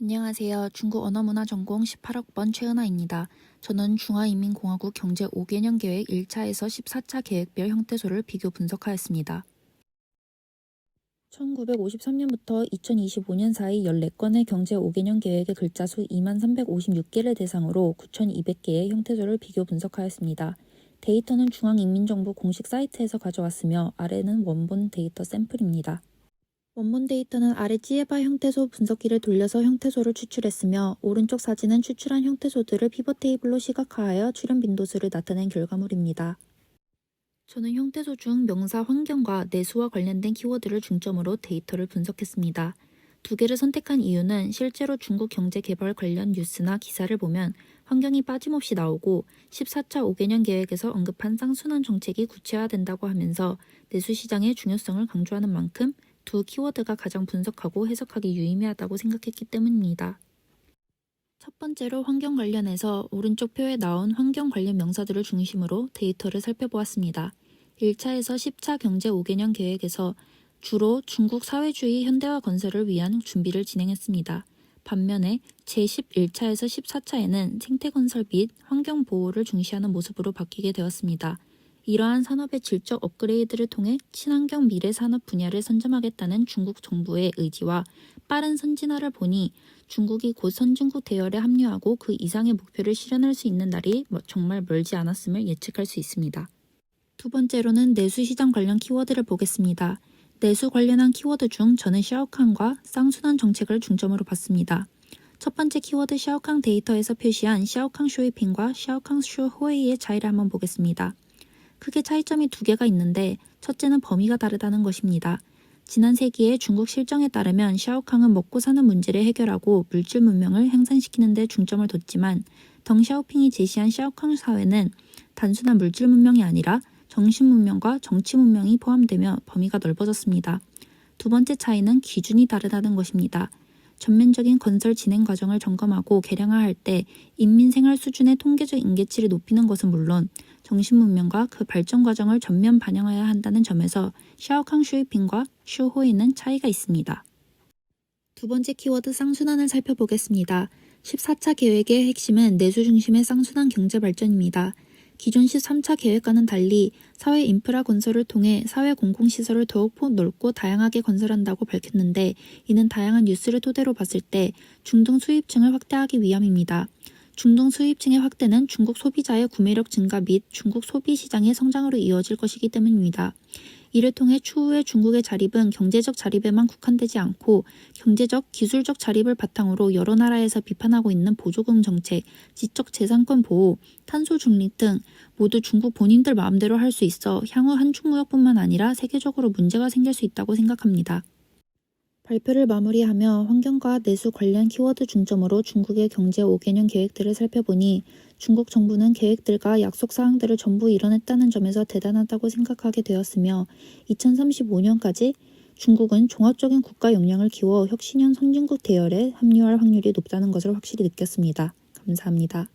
안녕하세요. 중국 언어문화 전공 18학번 최은아입니다. 저는 중화인민공화국 경제 5개년 계획 1차에서 14차 계획별 형태소를 비교 분석하였습니다. 1953년부터 2025년 사이 14건의 경제 5개년 계획의 글자수 2356개를 대상으로 9200개의 형태소를 비교 분석하였습니다. 데이터는 중앙인민정부 공식 사이트에서 가져왔으며 아래는 원본 데이터 샘플입니다. 원본 데이터는 아래 찌에바 형태소 분석기를 돌려서 형태소를 추출했으며 오른쪽 사진은 추출한 형태소들을 피벗 테이블로 시각화하여 출현 빈도수를 나타낸 결과물입니다. 저는 형태소 중 명사 환경과 내수와 관련된 키워드를 중점으로 데이터를 분석했습니다. 두 개를 선택한 이유는 실제로 중국 경제 개발 관련 뉴스나 기사를 보면 환경이 빠짐없이 나오고 14차 5개년 계획에서 언급한 쌍순환 정책이 구체화된다고 하면서 내수 시장의 중요성을 강조하는 만큼 두 키워드가 가장 분석하고 해석하기 유의미하다고 생각했기 때문입니다. 첫 번째로 환경 관련해서 오른쪽 표에 나온 환경 관련 명사들을 중심으로 데이터를 살펴보았습니다. 1차에서 10차 경제 5개년 계획에서 주로 중국 사회주의 현대화 건설을 위한 준비를 진행했습니다. 반면에 제11차에서 14차에는 생태건설 및 환경보호를 중시하는 모습으로 바뀌게 되었습니다. 이러한 산업의 질적 업그레이드를 통해 친환경 미래 산업 분야를 선점하겠다는 중국 정부의 의지와 빠른 선진화를 보니 중국이 곧 선진국 대열에 합류하고 그 이상의 목표를 실현할 수 있는 날이 정말 멀지 않았음을 예측할 수 있습니다. 두 번째로는 내수 시장 관련 키워드를 보겠습니다. 내수 관련한 키워드 중 저는 샤오캉과 쌍순환 정책을 중점으로 봤습니다. 첫 번째 키워드 샤오캉 데이터에서 표시한 샤오캉 쇼이핑과 샤오캉 쇼호이의 차이를 한번 보겠습니다. 크게 차이점이 두 개가 있는데 첫째는 범위가 다르다는 것입니다. 지난 세기의 중국 실정에 따르면 샤오캉은 먹고 사는 문제를 해결하고 물질 문명을 향상시키는 데 중점을 뒀지만 덩 샤오핑이 제시한 샤오캉 사회는 단순한 물질 문명이 아니라 정신 문명과 정치 문명이 포함되며 범위가 넓어졌습니다. 두 번째 차이는 기준이 다르다는 것입니다. 전면적인 건설 진행 과정을 점검하고 개량화할 때 인민 생활 수준의 통계적 임계치를 높이는 것은 물론 정신 문명과 그 발전 과정을 전면 반영해야 한다는 점에서 샤오캉 슈이핑과 슈호이는 차이가 있습니다. 두 번째 키워드 쌍순환을 살펴보겠습니다. 14차 계획의 핵심은 내수 중심의 쌍순환 경제 발전입니다. 기존 13차 계획과는 달리 사회 인프라 건설을 통해 사회 공공시설을 더욱 넓고 다양하게 건설한다고 밝혔는데 이는 다양한 뉴스를 토대로 봤을 때 중등 수입층을 확대하기 위함입니다. 중등 수입층의 확대는 중국 소비자의 구매력 증가 및 중국 소비 시장의 성장으로 이어질 것이기 때문입니다. 이를 통해 추후에 중국의 자립은 경제적 자립에만 국한되지 않고 경제적, 기술적 자립을 바탕으로 여러 나라에서 비판하고 있는 보조금 정책, 지적재산권 보호, 탄소 중립 등 모두 중국 본인들 마음대로 할 수 있어 향후 한중무역뿐만 아니라 세계적으로 문제가 생길 수 있다고 생각합니다. 발표를 마무리하며 환경과 내수 관련 키워드 중점으로 중국의 경제 5개년 계획들을 살펴보니 중국 정부는 계획들과 약속 사항들을 전부 이뤄냈다는 점에서 대단하다고 생각하게 되었으며 2035년까지 중국은 종합적인 국가 역량을 키워 혁신형 선진국 대열에 합류할 확률이 높다는 것을 확실히 느꼈습니다. 감사합니다.